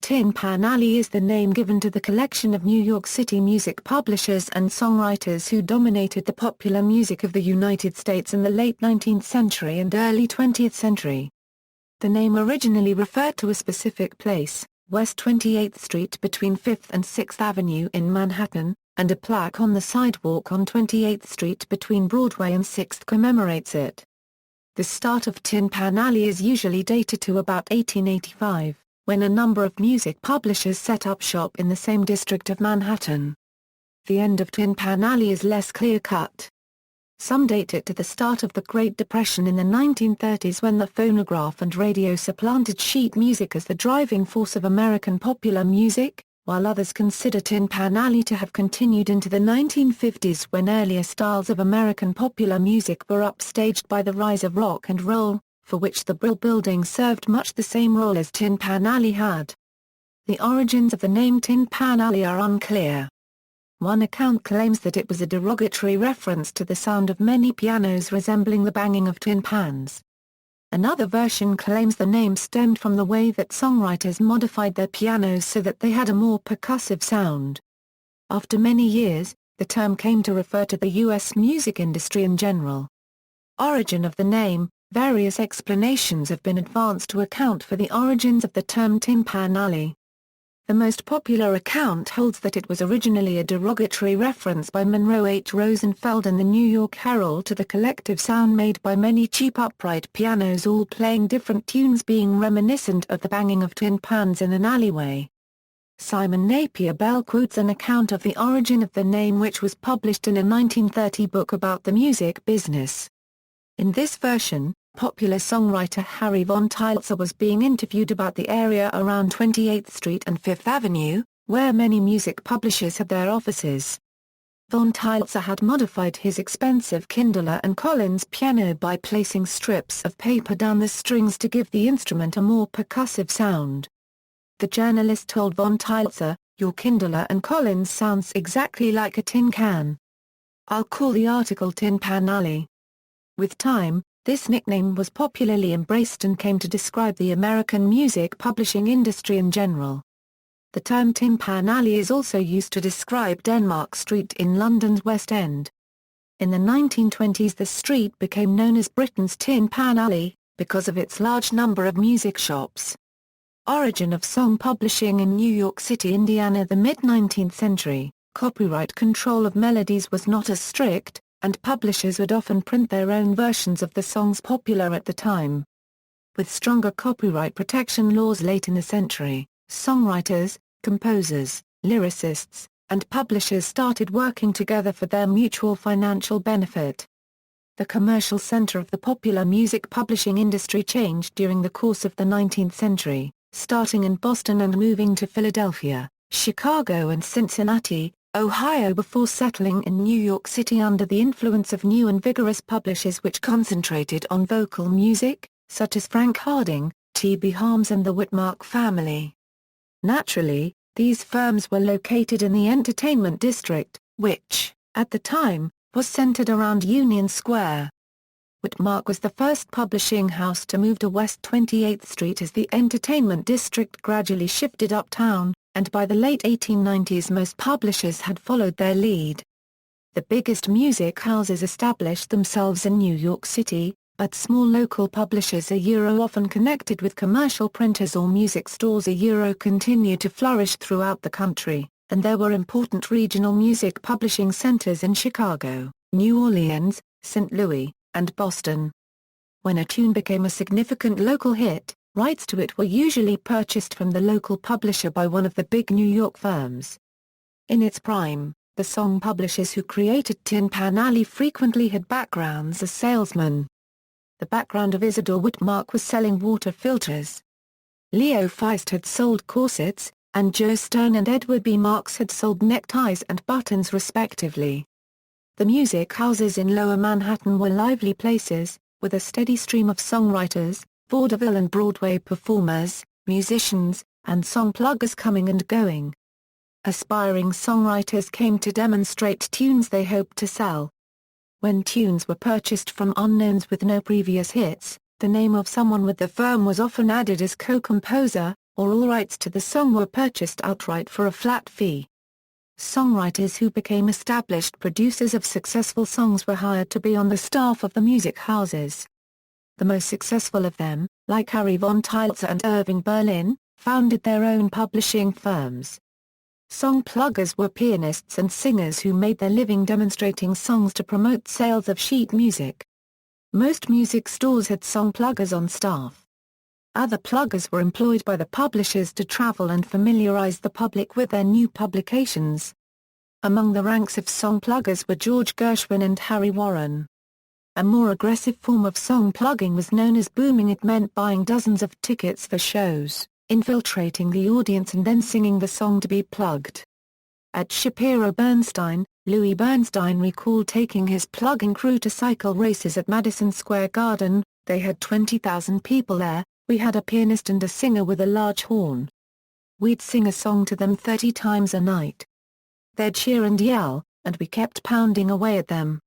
Tin Pan Alley is the name given to the collection of New York City music publishers and songwriters who dominated the popular music of the United States in the late 19th century and early 20th century. The name originally referred to a specific place, West 28th Street between 5th and 6th Avenue in Manhattan, and a plaque on the sidewalk on 28th Street between Broadway and 6th commemorates it. The start of Tin Pan Alley is usually dated to about 1885, when a number of music publishers set up shop in the same district of Manhattan. The end of Tin Pan Alley is less clear-cut. Some date it to the start of the Great Depression in the 1930s when the phonograph and radio supplanted sheet music as the driving force of American popular music, while others consider Tin Pan Alley to have continued into the 1950s when earlier styles of American popular music were upstaged by the rise of rock and roll, for which the Brill Building served much the same role as Tin Pan Alley had. The origins of the name Tin Pan Alley are unclear. One account claims that it was a derogatory reference to the sound of many pianos resembling the banging of tin pans. Another version claims the name stemmed from the way that songwriters modified their pianos so that they had a more percussive sound. After many years, the term came to refer to the U.S. music industry in general. Origin of the name. Various explanations have been advanced to account for the origins of the term Tin Pan Alley. The most popular account holds that it was originally a derogatory reference by Monroe H. Rosenfeld in the New York Herald to the collective sound made by many cheap upright pianos all playing different tunes being reminiscent of the banging of tin pans in an alleyway. Simon Napier Bell quotes an account of the origin of the name which was published in a 1930 book about the music business. In this version, popular songwriter Harry von Tiltzer was being interviewed about the area around 28th Street and 5th Avenue, where many music publishers had their offices. Von Tiltzer had modified his expensive Kindler and Collins piano by placing strips of paper down the strings to give the instrument a more percussive sound. The journalist told von Tiltzer, "Your Kindler and Collins sounds exactly like a tin can. I'll call the article Tin Pan Alley." With time, this nickname was popularly embraced and came to describe the American music publishing industry in general. The term Tin Pan Alley is also used to describe Denmark Street in London's West End. In the 1920s the street became known as Britain's Tin Pan Alley, because of its large number of music shops. Origin of song publishing in New York City, Indiana. The mid-19th century, copyright control of melodies was not as strict, and publishers would often print their own versions of the songs popular at the time. With stronger copyright protection laws late in the century, songwriters, composers, lyricists, and publishers started working together for their mutual financial benefit. The commercial center of the popular music publishing industry changed during the course of the 19th century, starting in Boston and moving to Philadelphia, Chicago and Cincinnati, Ohio before settling in New York City under the influence of new and vigorous publishers which concentrated on vocal music, such as Frank Harding, T.B. Harms and the Whitmark family. Naturally, these firms were located in the entertainment district, which, at the time, was centered around Union Square. Whitmark was the first publishing house to move to West 28th Street as the entertainment district gradually shifted uptown, and by the late 1890s most publishers had followed their lead. The biggest music houses established themselves in New York City, but small local publishers often connected with commercial printers or music stores continued to flourish throughout the country, and there were important regional music publishing centers in Chicago, New Orleans, St. Louis, and Boston. When a tune became a significant local hit, rights to it were usually purchased from the local publisher by one of the big New York firms. In its prime, the song publishers who created Tin Pan Alley frequently had backgrounds as salesmen. The background of Isidore Whitmark was selling water filters. Leo Feist had sold corsets, and Joe Stern and Edward B. Marks had sold neckties and buttons respectively. The music houses in Lower Manhattan were lively places, with a steady stream of songwriters, vaudeville and Broadway performers, musicians, and song pluggers coming and going. Aspiring songwriters came to demonstrate tunes they hoped to sell. When tunes were purchased from unknowns with no previous hits, the name of someone with the firm was often added as co-composer, or all rights to the song were purchased outright for a flat fee. Songwriters who became established producers of successful songs were hired to be on the staff of the music houses. The most successful of them, like Harry von Tiltze and Irving Berlin, founded their own publishing firms. Song pluggers were pianists and singers who made their living demonstrating songs to promote sales of sheet music. Most music stores had song pluggers on staff. Other pluggers were employed by the publishers to travel and familiarize the public with their new publications. Among the ranks of song pluggers were George Gershwin and Harry Warren. A more aggressive form of song plugging was known as booming. It meant buying dozens of tickets for shows, infiltrating the audience and then singing the song to be plugged. At Shapiro Bernstein, Louis Bernstein recalled taking his plugging crew to cycle races at Madison Square Garden. They had 20,000 people there. We had a pianist and a singer with a large horn. We'd sing a song to them 30 times a night. They'd cheer and yell, and we kept pounding away at them.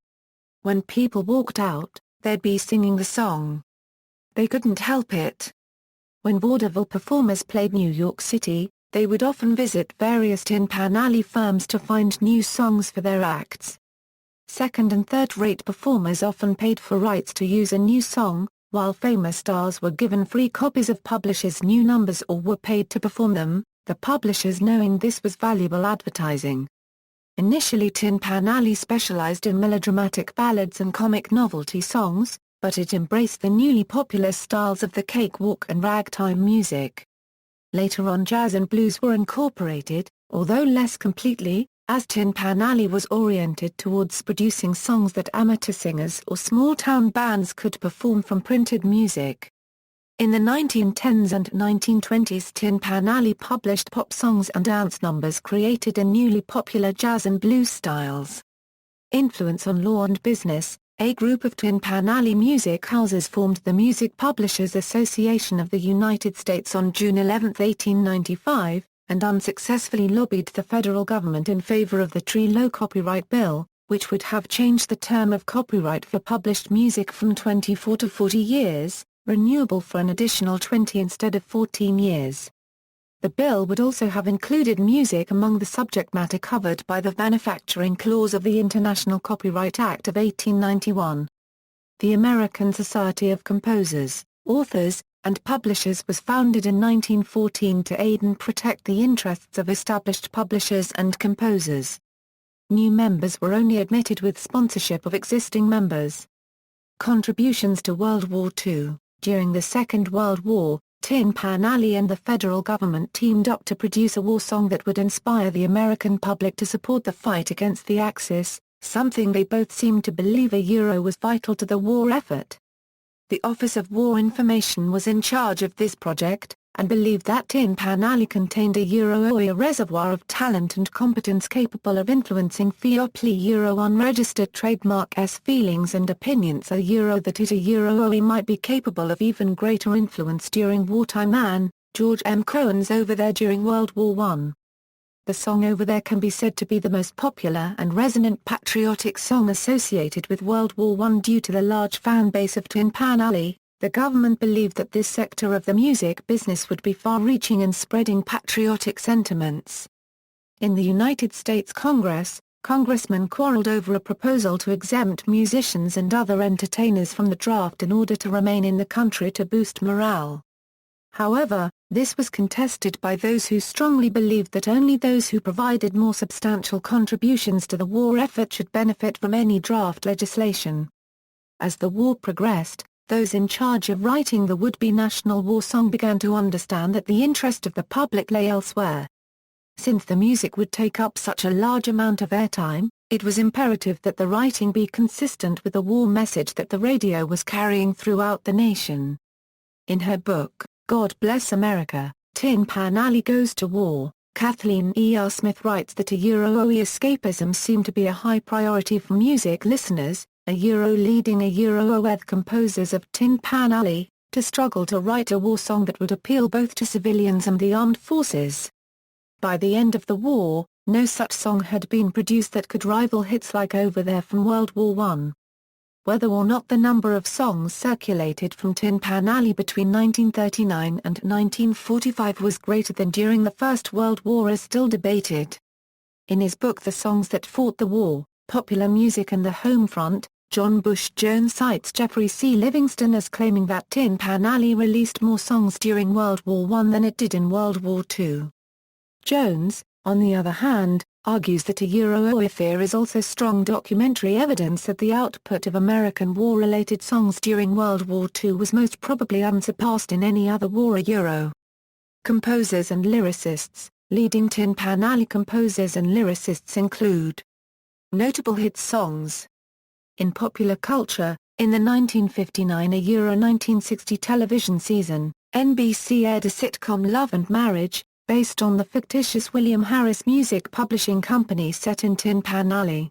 When people walked out, they'd be singing the song. They couldn't help it. When vaudeville performers played New York City, they would often visit various Tin Pan Alley firms to find new songs for their acts. Second- and third-rate performers often paid for rights to use a new song, while famous stars were given free copies of publishers' new numbers or were paid to perform them, the publishers knowing this was valuable advertising. Initially Tin Pan Alley specialized in melodramatic ballads and comic novelty songs, but it embraced the newly popular styles of the cakewalk and ragtime music. Later on jazz and blues were incorporated, although less completely, as Tin Pan Alley was oriented towards producing songs that amateur singers or small-town bands could perform from printed music. In the 1910s and 1920s Tin Pan Alley published pop songs and dance numbers created in newly popular jazz and blues styles. Influence on law and business. A group of Tin Pan Alley music houses formed the Music Publishers Association of the United States on June 11, 1895, and unsuccessfully lobbied the federal government in favor of the Tree-Low Copyright Bill, which would have changed the term of copyright for published music from 24 to 40 years, renewable for an additional 20 instead of 14 years. The bill would also have included music among the subject matter covered by the manufacturing clause of the International Copyright Act of 1891. The American Society of Composers, Authors, and Publishers was founded in 1914 to aid and protect the interests of established publishers and composers. New members were only admitted with sponsorship of existing members. Contributions to World War II. During the Second World War, Tin Pan Alley and the federal government teamed up to produce a war song that would inspire the American public to support the fight against the Axis, something they both seemed to believe was vital to the war effort. The Office of War Information was in charge of this project, and believed that Tin Pan Alley contained a reservoir of talent and competence capable of influencing unregistered trademark feelings and opinions that it might be capable of even greater influence during wartime. George M. Cohen's Over There during World War I. The song Over There can be said to be the most popular and resonant patriotic song associated with World War I due to the large fan base of Tin Pan Alley. The government believed that this sector of the music business would be far-reaching in spreading patriotic sentiments. In the United States Congress, congressmen quarreled over a proposal to exempt musicians and other entertainers from the draft in order to remain in the country to boost morale. However, this was contested by those who strongly believed that only those who provided more substantial contributions to the war effort should benefit from any draft legislation. As the war progressed, those in charge of writing the would-be national war song began to understand that the interest of the public lay elsewhere. Since the music would take up such a large amount of airtime, it was imperative that the writing be consistent with the war message that the radio was carrying throughout the nation. In her book, God Bless America, Tin Pan Alley Goes to War, Kathleen E. R. Smith writes that escapism seemed to be a high priority for music listeners, leading with composers of Tin Pan Alley, to struggle to write a war song that would appeal both to civilians and the armed forces. By the end of the war, no such song had been produced that could rival hits like Over There from World War I. whether or not the number of songs circulated from Tin Pan Alley between 1939 and 1945 was greater than during the First World War is still debated. In his book The Songs That Fought the War, Popular Music and the Home Front, John Bush Jones cites Jeffrey C. Livingston as claiming that Tin Pan Alley released more songs during World War I than it did in World War II. Jones, on the other hand, argues that there is also strong documentary evidence that the output of American war-related songs during World War II was most probably unsurpassed in any other war. Composers and lyricists. Leading Tin Pan Alley composers and lyricists include notable hit songs. In popular culture, in the 1959–1960 television season, NBC aired a sitcom Love and Marriage, based on the fictitious William Harris Music Publishing Company set in Tin Pan Alley.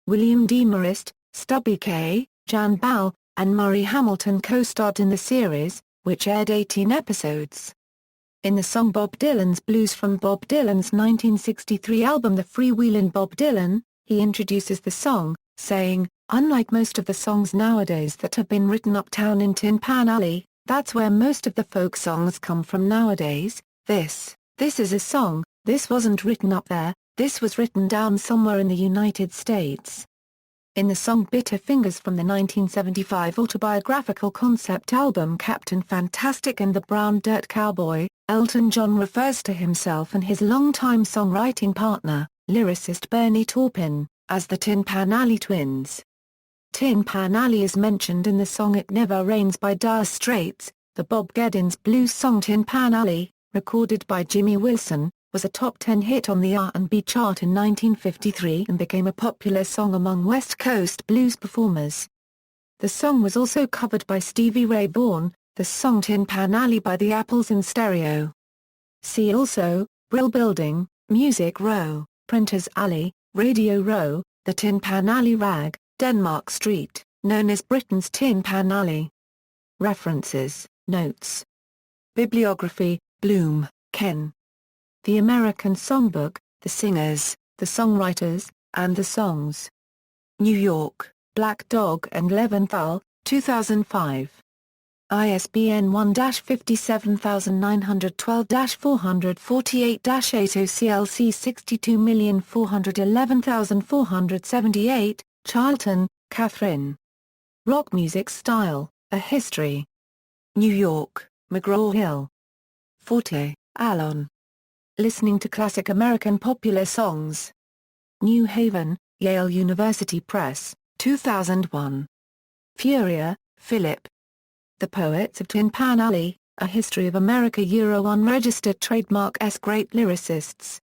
William Demarest, Stubby Kaye, Jan Bell, and Murray Hamilton co-starred in the series, which aired 18 episodes. In the song Bob Dylan's Blues from Bob Dylan's 1963 album The Freewheelin' Bob Dylan, he introduces the song, saying, "Unlike most of the songs nowadays that have been written uptown in Tin Pan Alley, that's where most of the folk songs come from nowadays. This is a song, this wasn't written up there, this was written down somewhere in the United States." In the song Bitter Fingers from the 1975 autobiographical concept album Captain Fantastic and the Brown Dirt Cowboy, Elton John refers to himself and his longtime songwriting partner, lyricist Bernie Taupin, as the Tin Pan Alley Twins. Tin Pan Alley is mentioned in the song It Never Rains by Dire Straits. The Bob Geddins blues song Tin Pan Alley, recorded by Jimmy Wilson, was a top 10 hit on the R&B chart in 1953 and became a popular song among West Coast blues performers. The song was also covered by Stevie Ray Vaughan, the song Tin Pan Alley by the Apples in Stereo. See also, Brill Building, Music Row, Printers Alley, Radio Row, the Tin Pan Alley Rag, Denmark Street, known as Britain's Tin Pan Alley. References, Notes. Bibliography, Bloom, Ken. The American Songbook, The Singers, The Songwriters, and the Songs. New York, Black Dog and Leventhal, 2005. ISBN 1-57912-448-8 OCLC 62411478, Charlton, Catherine. Rock Music Style, A History. New York, McGraw-Hill. Forte, Alon. Listening to Classic American Popular Songs. New Haven, Yale University Press, 2001. Furier, Philip. The Poets of Tin Pan Alley, A History of America Unregistered Trademark S. Great Lyricists.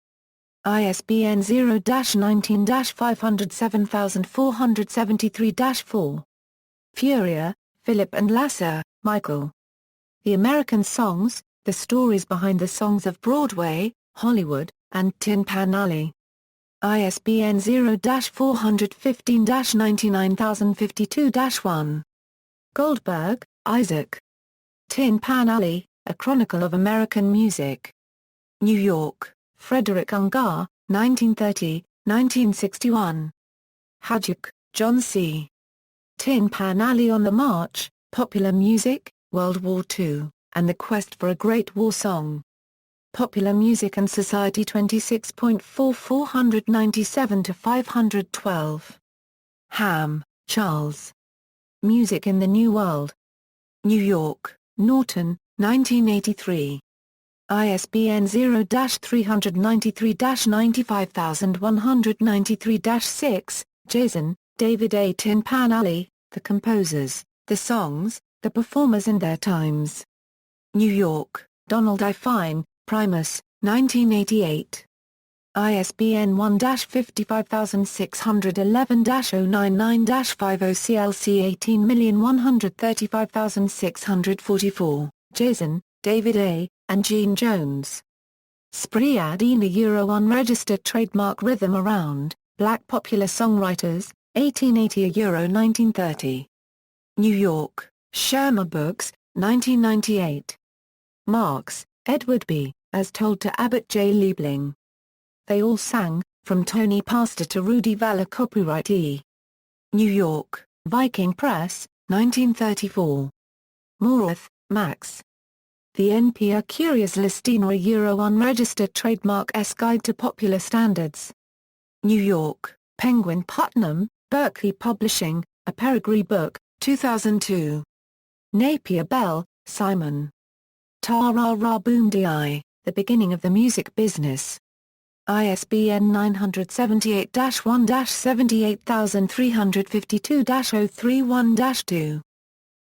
ISBN 0-19-507473-4. Furier, Philip and Lasser, Michael. The American Songs, The Stories Behind the Songs of Broadway, Hollywood, and Tin Pan Alley. ISBN 0-415-99052-1. Goldberg, Isaac. Tin Pan Alley, A Chronicle of American Music. New York, Frederick Ungar, 1930, 1961. Hadjuk, John C. Tin Pan Alley on the March, Popular Music, World War II, and the Quest for a Great War Song. Popular Music and Society 26.4 497-512. Ham, Charles. Music in the New World. New York, Norton, 1983. ISBN 0-393-95193-6, Jason, David A. Tin Pan Alley, The Composers, The Songs, The Performers and Their Times. New York, Donald I. Fine, Primus, 1988. ISBN 1-55611-099-5 OCLC 18135644, Jason, David A., and Gene Jones. Spriadina Unregistered Trademark Rhythm Around, Black Popular Songwriters, 1880–1930. New York, Schirmer Books, 1998. Marks, Edward B., As Told to Abbott J. Liebling. They All Sang, From Tony Pastor to Rudy Valla. Copyright E. New York, Viking Press, 1934. Morath, Max. The NPR Curious Listina Euro Unregistered Trademark S Guide to Popular Standards. New York, Penguin Putnam, Berkeley Publishing, A Peregrine Book, 2002. Napier Bell, Simon. Ta-ra-ra boom di, The Beginning of the Music Business. ISBN 978-1-78352-031-2.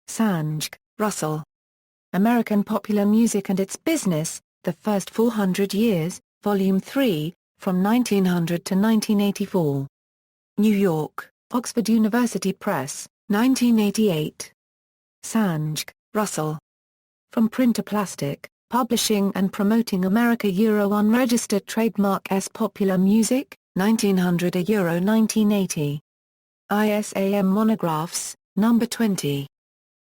Sanjk, Russell. American Popular Music and Its Business, The First 400 Years, Volume 3, From 1900 to 1984. New York, Oxford University Press, 1988. Sanjk, Russell. From Print to Plastic, Publishing and Promoting America Euro Unregistered Trademark S Popular Music, 1900 a Euro 1980. ISAM Monographs, No. 20.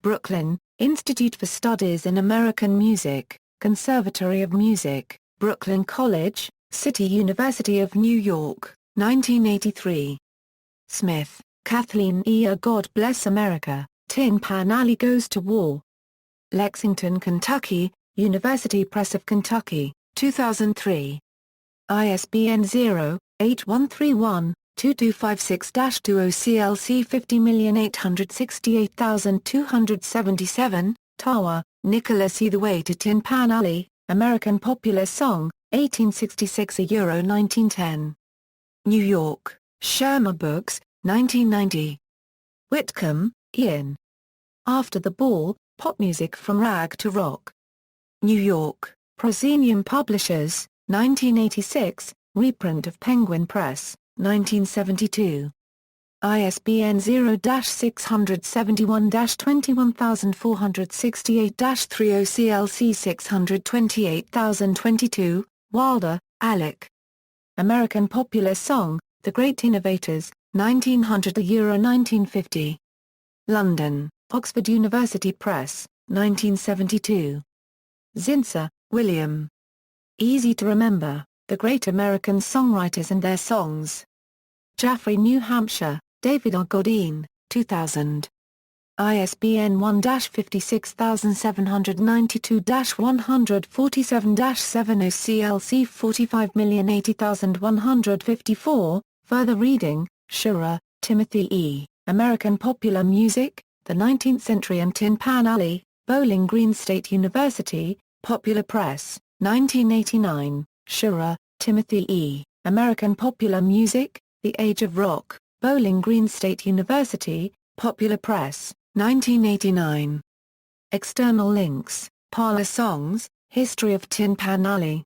Brooklyn, Institute for Studies in American Music, Conservatory of Music, Brooklyn College, City University of New York, 1983. Smith, Kathleen E. A God Bless America, Tin Pan Alley Goes to War. Lexington, Kentucky, University Press of Kentucky, 2003. ISBN 0-8131-2256-20 CLC 50868277, Tawa, Nicholas E. The Way to Tin Pan Alley, American Popular Song, 1866 a Euro 1910. New York, Schirmer Books, 1990. Whitcomb, Ian. After the Ball, Pop Music from Rag to Rock. New York, Proscenium Publishers, 1986, reprint of Penguin Press, 1972. ISBN 0-671-21468-30 CLC 628022, Wilder, Alec. American Popular Song, The Great Innovators, 1900 a Euro 1950. London, Oxford University Press, 1972. Zinsser, William. Easy to Remember, The Great American Songwriters and Their Songs. Jaffrey, New Hampshire, David R. Godine, 2000. ISBN 1-56792-147-70 CLC 45080154. Further reading, Schurer, Timothy E., American Popular Music, The 19th Century and Tin Pan Alley, Bowling Green State University, Popular Press, 1989, Schurer, Timothy E., American Popular Music, The Age of Rock, Bowling Green State University, Popular Press, 1989. External links, Parlor Songs, History of Tin Pan Alley.